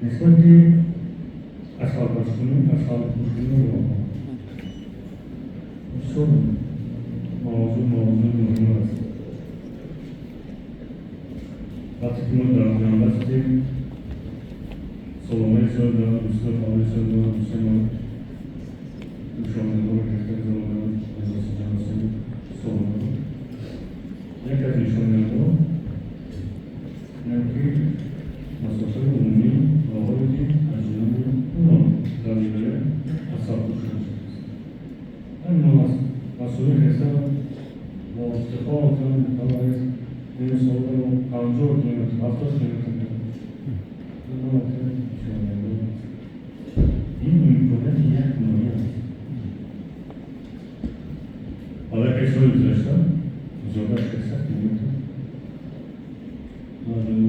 نسبت اصحاب مسلمین رو بسیار موضوع مهم است. وقتی که ما در جامعه هستیم سلامه سال دارم، دوستان فعالی سال دارم، دوستان مشاهده رو گرفته دارم، نزاسی جانسان سلامه یک از نشانه ها که مسافر عمومی آقایی که از جناب اونها در دیگره اصاب شده است. همین مسئولی حساب و افتخار کنم که این سال رو 50 کیلومتر 70 کیلومتر این میکنه یک نوعی است. حالا که شوی گذاشتم زیادش 600 کیلومتر مردم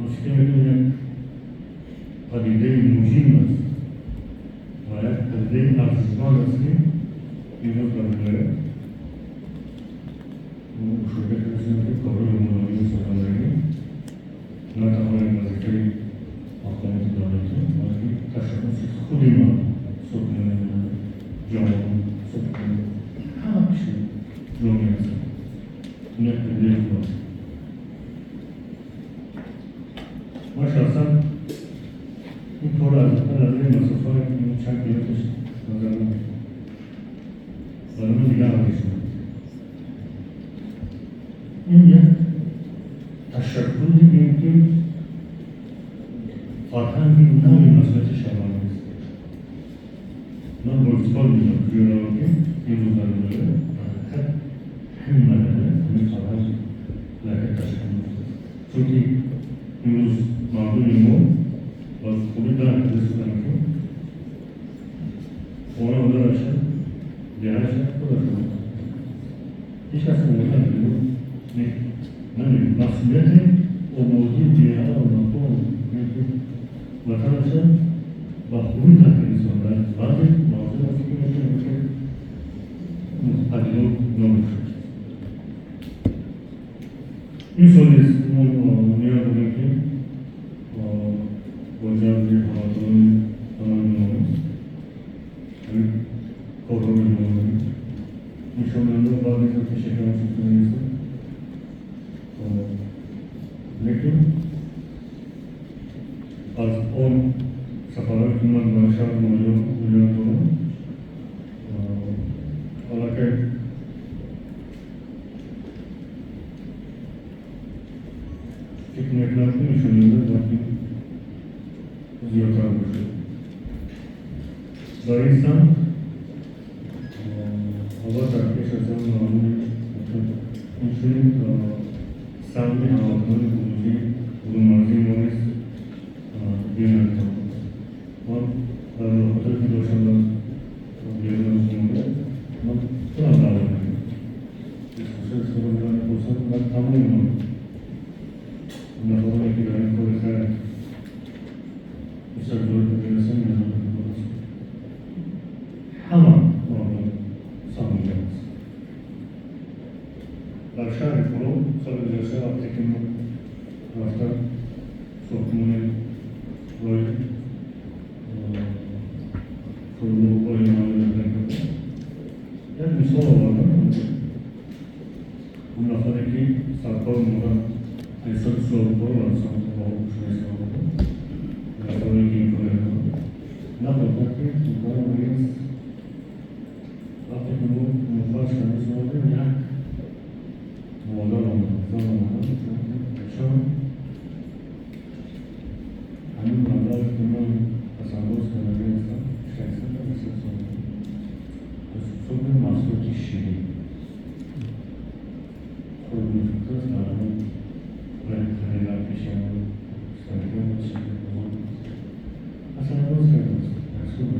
مشکل می‌کنه پدیده مهم است و یک پدیده ارزشمند است که این روز داره شده که کابل عمومی سخنرانی نتوانید وظیفه حاکمیت دولتی بلکه تشخص خود ما سخنرانی جامعه سخنرانی همه چیز جامعه است. این یک پدیده است. ما شخصا این کار از این مسافه چند کیلومترش نظر نمی‌کنم. برای من دیگه عملی شد. این یک تشکلی بیم که فرهنگی نوعی مسئولیت شمالی است. من با افتخار می‌گویم که این روز داره همین مدنه همین فرهنگ لکه تشکل است. چون که این روز مردم ما باز خوبی دارن که رسیدن که اونا دارشن دیرشن خودشون هیچ کسی موضوع نمید مسئولیت عمودی دیره و مطمئن وطنشن و خوبی تحقیل سندن بعضی موضوع است که میشه پدیدو نمیشه این سالی است که ما نیاز داریم که وجود حاضرین تمام کارهای نمایی میشونند و بعد از که شکل شکل نیست لیکن از آن سفرهای که من به شهر میلیون دارم حالا که فکر میکنم که میشونند وقتی زیادتر باشه. در این سمت حالا ترکیش از آن معلوم اینچنین سمت حاضران بودی مرزی ما نیست بیانت من در ملاقاتی که داشتم در بیانت شماره من خودم دعوت نمیم اسکوشه میدانه پرسن من تمام نفرانی که در این کار خیلی بسیار دور بگیرسن نیازم بگیرسن همه مردم سامیده است. در شهر فرو سال 2003 وقتی که ما رفتن ساختمان روی فرو با ایمان دادن کرده یک مثال آوردن اون نفره که سرکار مورد ایساد سوالکار و سمت با شنیسته آوردن نفره که این کاره نبودن که این کاره نیست وقتی که ما مفاش کنیز آوردن یک مادر آمدن چون همین مادر که من تصندوز کرده هستم 600 سال صبح مسئولیت شیرین خود میفکرست برای خیلی در پیشم سرگرم شیرین تصندوز کرده هستم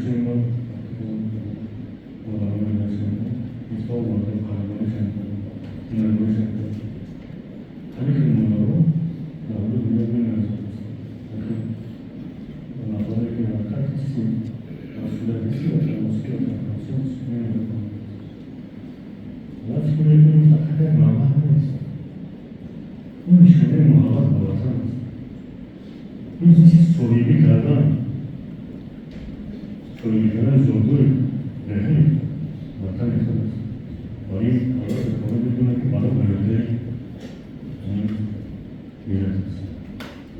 National organization, it's all about the collaboration, innovation. Tabii ki bunları daha da bilebilmez. Bakın, onlardaki hakikat isim, aslında isim atılması yapılmasın, ne yapalım? That's what it means to have a lot. Bunun için de muhabbet bağlatamaz. Bunun için soruyu kardan, soruyu kardan zorluyor. Değil, vatan yakamaz. Orayı